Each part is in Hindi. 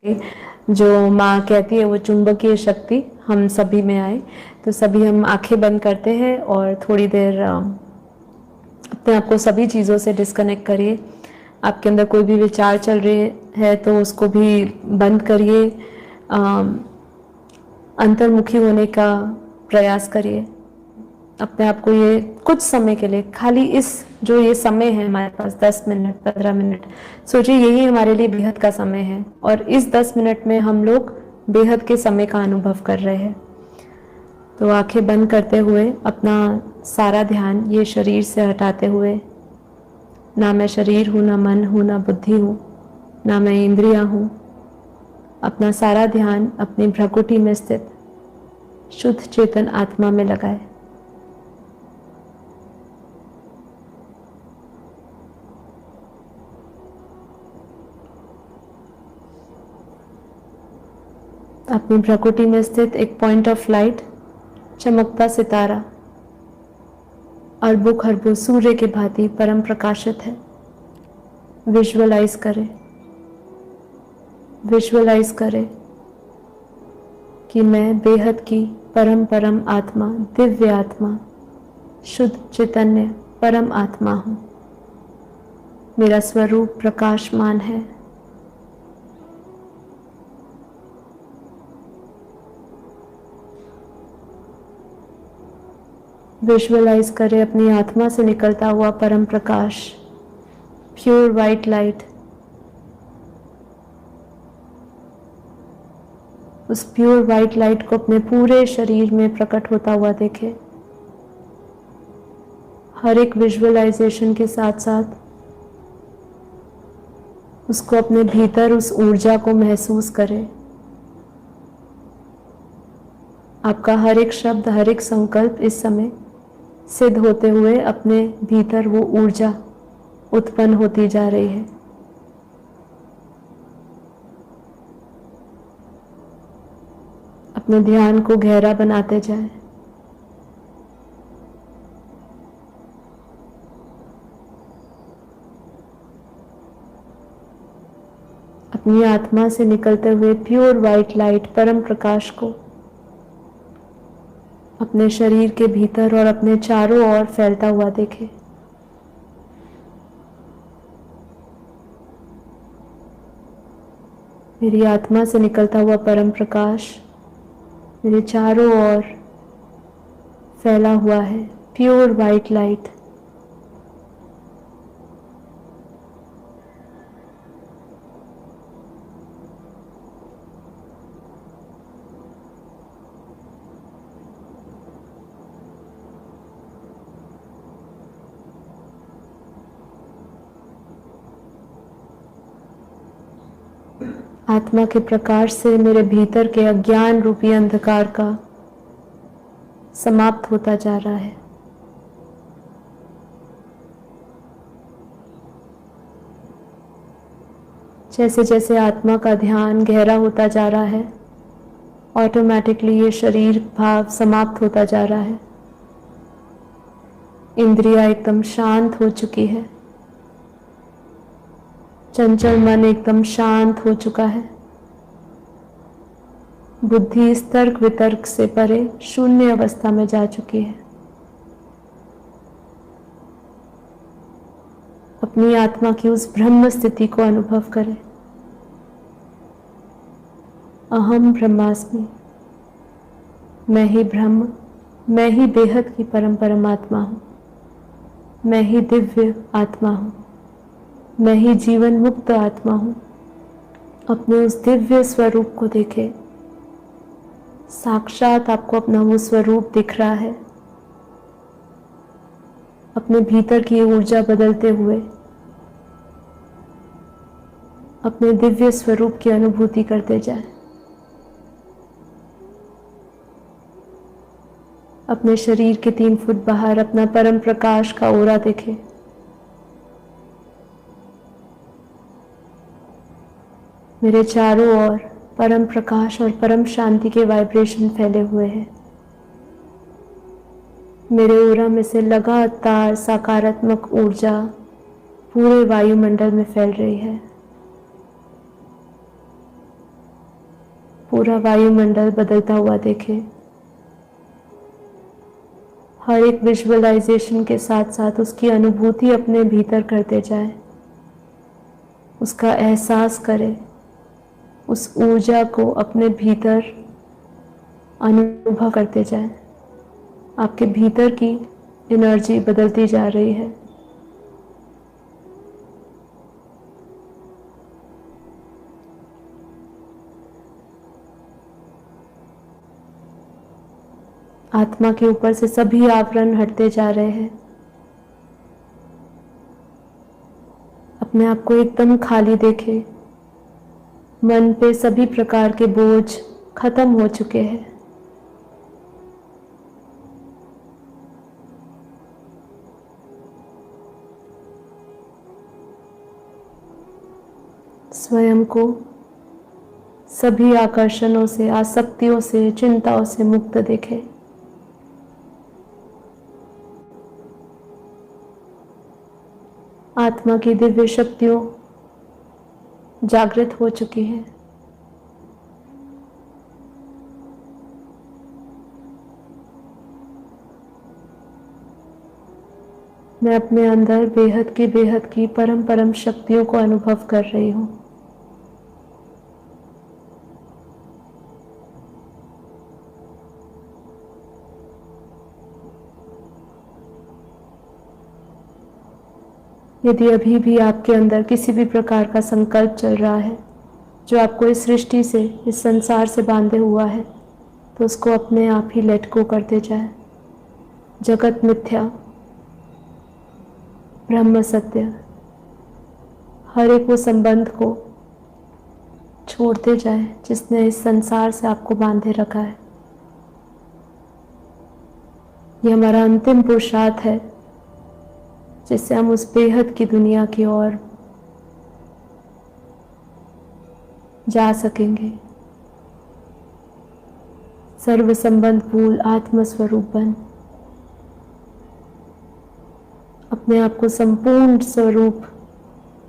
जो माँ कहती है वो चुंबकीय शक्ति हम सभी में आए। तो सभी हम आंखें बंद करते हैं और थोड़ी देर अपने आप को सभी चीज़ों से डिस्कनेक्ट करिए। आपके अंदर कोई भी विचार चल रहे है तो उसको भी बंद करिए, अंतर्मुखी होने का प्रयास करिए। अपने आप को ये कुछ समय के लिए खाली इस जो ये समय है हमारे पास 10 मिनट 15 मिनट, सोचिए यही हमारे लिए बेहद का समय है और इस 10 मिनट में हम लोग बेहद के समय का अनुभव कर रहे हैं। तो आंखें बंद करते हुए अपना सारा ध्यान ये शरीर से हटाते हुए, ना मैं शरीर हूँ, ना मन हूँ, ना बुद्धि हूँ, ना मैं इंद्रियाँ हूँ, अपना सारा ध्यान अपनी भ्रकुटी में स्थित शुद्ध चेतन आत्मा में लगाए। अपनी भ्रकुटी में स्थित एक पॉइंट ऑफ लाइट, चमकता सितारा अरबों खरबों सूर्य की भांति परम प्रकाशित है। विजुअलाइज करें, विजुअलाइज करें कि मैं बेहद की परम परम आत्मा, दिव्य आत्मा, शुद्ध चैतन्य परम आत्मा हूँ। मेरा स्वरूप प्रकाशमान है। विजुअलाइज करें अपनी आत्मा से निकलता हुआ परम प्रकाश, प्योर वाइट लाइट। उस प्योर वाइट लाइट को अपने पूरे शरीर में प्रकट होता हुआ देखें। हर एक विजुअलाइजेशन के साथ साथ उसको अपने भीतर उस ऊर्जा को महसूस करें। आपका हर एक शब्द, हर एक संकल्प इस समय सिद्ध होते हुए अपने भीतर वो ऊर्जा उत्पन्न होती जा रही है। अपने ध्यान को गहरा बनाते जाएं। अपनी आत्मा से निकलते हुए प्योर वाइट लाइट परम प्रकाश को अपने शरीर के भीतर और अपने चारों ओर फैलता हुआ देखें। मेरी आत्मा से निकलता हुआ परम प्रकाश मेरे चारों ओर फैला हुआ है, प्योर वाइट लाइट। आत्मा के प्रकाश से मेरे भीतर के अज्ञान रूपी अंधकार का समाप्त होता जा रहा है। जैसे जैसे आत्मा का ध्यान गहरा होता जा रहा है, ऑटोमेटिकली ये शरीर भाव समाप्त होता जा रहा है। इंद्रियां एकदम शांत हो चुकी है। चंचल मन एकदम शांत हो चुका है। बुद्धि इस तर्क वितर्क से परे शून्य अवस्था में जा चुकी है। अपनी आत्मा की उस ब्रह्म स्थिति को अनुभव करें। अहम ब्रह्मास्मि, मैं ही ब्रह्म, मैं ही बेहद की परम परमात्मा हूँ, मैं ही दिव्य आत्मा हूँ, मैं ही जीवन मुक्त आत्मा हूँ। अपने उस दिव्य स्वरूप को देखें। साक्षात आपको अपना वो स्वरूप दिख रहा है। अपने भीतर की ऊर्जा बदलते हुए अपने दिव्य स्वरूप की अनुभूति करते जाएं। अपने शरीर के 3 फुट बाहर अपना परम प्रकाश का ओरा देखें। मेरे चारों ओर परम प्रकाश और परम शांति के वाइब्रेशन फैले हुए हैं। मेरे ओरा में से लगातार सकारात्मक ऊर्जा पूरे वायुमंडल में फैल रही है। पूरा वायुमंडल बदलता हुआ देखें। हर एक विजुअलाइजेशन के साथ साथ उसकी अनुभूति अपने भीतर करते जाए, उसका एहसास करें, उस ऊर्जा को अपने भीतर अनुभव करते जाए। आपके भीतर की एनर्जी बदलती जा रही है। आत्मा के ऊपर से सभी आवरण हटते जा रहे हैं। अपने आप को एकदम खाली देखें। मन पे सभी प्रकार के बोझ खत्म हो चुके हैं। स्वयं को सभी आकर्षणों से, आसक्तियों से, चिंताओं से मुक्त देखें। आत्मा की दिव्य शक्तियों जागृत हो चुकी हैं। मैं अपने अंदर बेहद की परम परम शक्तियों को अनुभव कर रही हूँ। यदि अभी भी आपके अंदर किसी भी प्रकार का संकल्प चल रहा है जो आपको इस सृष्टि से, इस संसार से बांधे हुआ है, तो उसको अपने आप ही लेट गो करते जाए। जगत मिथ्या, ब्रह्म सत्य, हर एक वो संबंध को छोड़ते जाए जिसने इस संसार से आपको बांधे रखा है। ये हमारा अंतिम पुरुषार्थ है जिससे हम उस बेहद की दुनिया की ओर जा सकेंगे। सर्व संबंध भूल आत्मस्वरूप बन अपने आप को संपूर्ण स्वरूप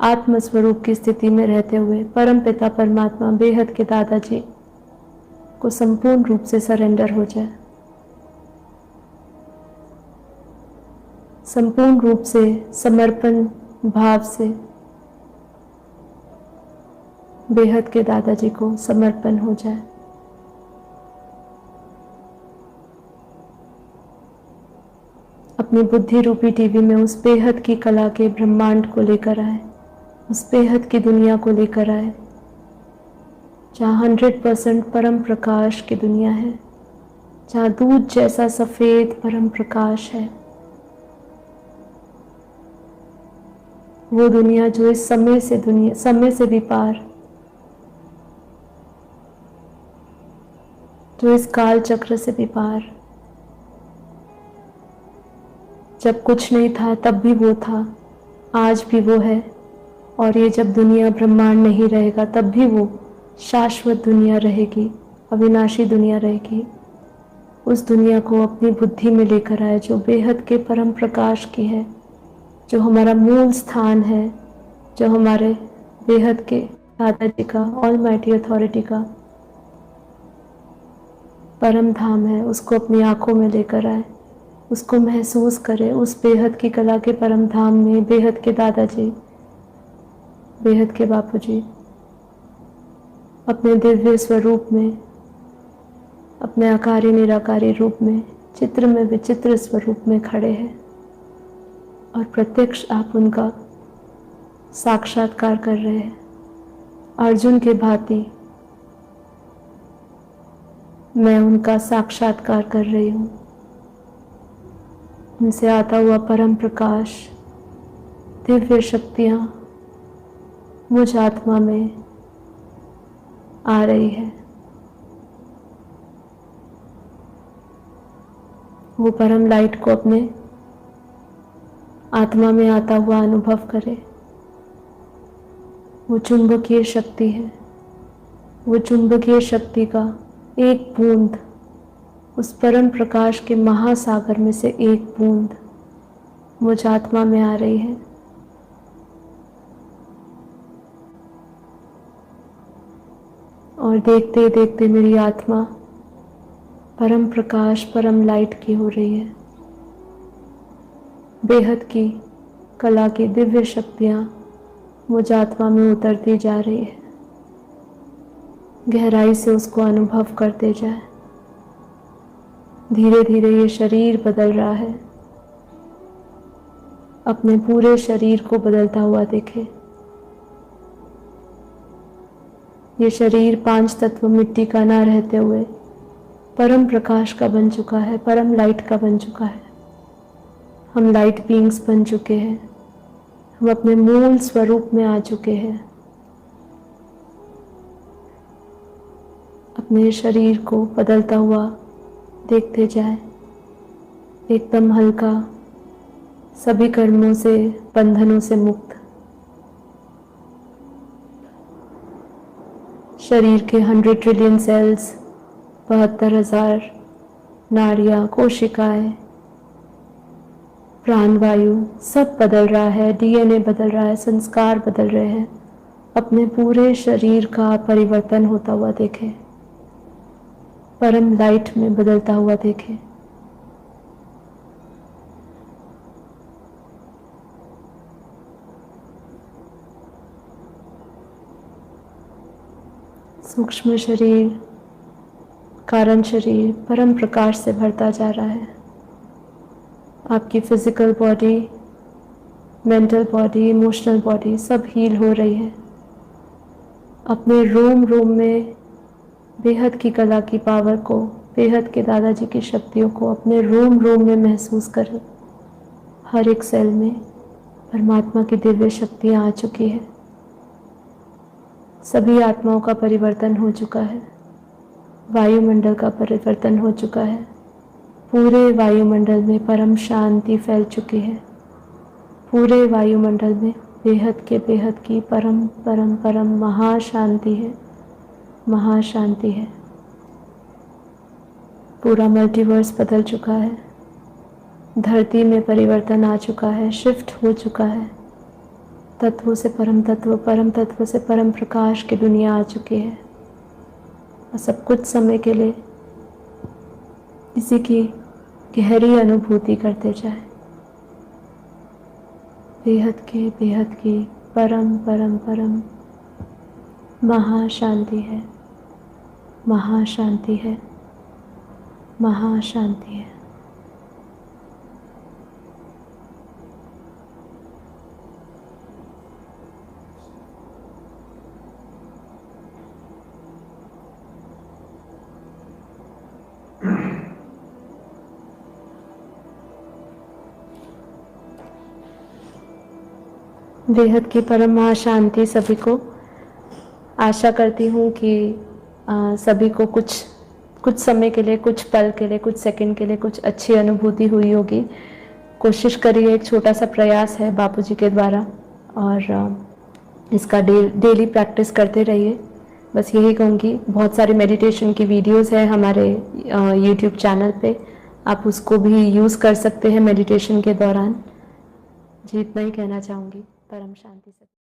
आत्मस्वरूप की स्थिति में रहते हुए परम पिता परमात्मा बेहद के दादाजी को संपूर्ण रूप से सरेंडर हो जाए। संपूर्ण रूप से समर्पण भाव से बेहद के दादाजी को समर्पण हो जाए। अपनी बुद्धि रूपी टीवी में उस बेहद की कला के ब्रह्मांड को लेकर आए, उस बेहद की दुनिया को लेकर आए जहाँ 100% परम प्रकाश की दुनिया है, जहाँ दूध जैसा सफेद परम प्रकाश है। वो दुनिया जो इस समय से भी पार, जो इस काल चक्र से भी पार, जब कुछ नहीं था तब भी वो था, आज भी वो है, और ये जब दुनिया ब्रह्मांड नहीं रहेगा तब भी वो शाश्वत दुनिया रहेगी, अविनाशी दुनिया रहेगी। उस दुनिया को अपनी बुद्धि में लेकर आए जो बेहद के परम प्रकाश की है, जो हमारा मूल स्थान है, जो हमारे बेहद के दादाजी का, ऑलमाइटी अथॉरिटी का परम धाम है। उसको अपनी आंखों में लेकर आए, उसको महसूस करें। उस बेहद की कला के परम धाम में बेहद के दादाजी, बेहद के बापूजी अपने दिव्य स्वरूप में, अपने आकारी निराकारी रूप में, चित्र में विचित्र स्वरूप में खड़े हैं और प्रत्यक्ष आप उनका साक्षात्कार कर रहे हैं। अर्जुन के भांति मैं उनका साक्षात्कार कर रही हूँ। उनसे आता हुआ परम प्रकाश, दिव्य शक्तियाँ मुझ आत्मा में आ रही है। वो परम लाइट को अपने आत्मा में आता हुआ अनुभव करें। वो चुंबकीय शक्ति है। वो चुंबकीय शक्ति का एक बूंद, उस परम प्रकाश के महासागर में से एक बूंद मुझ आत्मा में आ रही है। और देखते देखते मेरी आत्मा परम प्रकाश, परम लाइट की हो रही है। बेहद की कला की दिव्य शक्तियाँ मुझ आत्मा में उतरती जा रही है। गहराई से उसको अनुभव करते जाए। धीरे धीरे ये शरीर बदल रहा है। अपने पूरे शरीर को बदलता हुआ देखे। ये शरीर 5 तत्व मिट्टी का ना रहते हुए परम प्रकाश का बन चुका है, परम लाइट का बन चुका है। हम लाइट बीइंग्स बन चुके हैं। हम अपने मूल स्वरूप में आ चुके हैं। अपने शरीर को बदलता हुआ देखते जाए। एकदम हल्का, सभी कर्मों से, बंधनों से मुक्त। शरीर के 100 ट्रिलियन सेल्स, 72,000 नाड़ियाँ, कोशिकाएं, प्राणवायु सब बदल रहा है। डीएनए बदल रहा है, संस्कार बदल रहे हैं। अपने पूरे शरीर का परिवर्तन होता हुआ देखें। परम लाइट में बदलता हुआ देखें। सूक्ष्म शरीर, कारण शरीर परम प्रकाश से भरता जा रहा है। आपकी physical body, mental body, emotional body सब हील हो रही है। अपने रोम रोम में बेहद की कला की पावर को, बेहद के दादाजी की शक्तियों को अपने रोम रोम में महसूस करें। हर एक सेल में परमात्मा की दिव्य शक्तियाँ आ चुकी है। सभी आत्माओं का परिवर्तन हो चुका है। वायुमंडल का परिवर्तन हो चुका है। पूरे वायुमंडल में परम शांति फैल चुकी है। पूरे वायुमंडल में बेहद की परम परम परम महाशांति है। महाशांति है। पूरा मल्टीवर्स बदल चुका है। धरती में परिवर्तन आ चुका है, शिफ्ट हो चुका है। तत्वों से परम तत्व से परम प्रकाश की दुनिया आ चुकी है। और सब कुछ समय के लिए इसी की गहरी अनुभूति करते जाए। बेहद की परम परम परम महाशांति है। महाशांति है। महाशांति है। बेहद की परम महाशांति सभी को। आशा करती हूँ कि सभी को कुछ समय के लिए, कुछ पल के लिए, कुछ सेकंड के लिए कुछ अच्छी अनुभूति हुई होगी। कोशिश करिए, एक छोटा सा प्रयास है बापूजी के द्वारा, और इसका डेली प्रैक्टिस करते रहिए। बस यही कहूँगी। बहुत सारे मेडिटेशन की वीडियोस है हमारे यूट्यूब चैनल पे, आप उसको भी यूज़ कर सकते हैं मेडिटेशन के दौरान। जी, इतना ही कहना चाहूँगी। परम शांति से।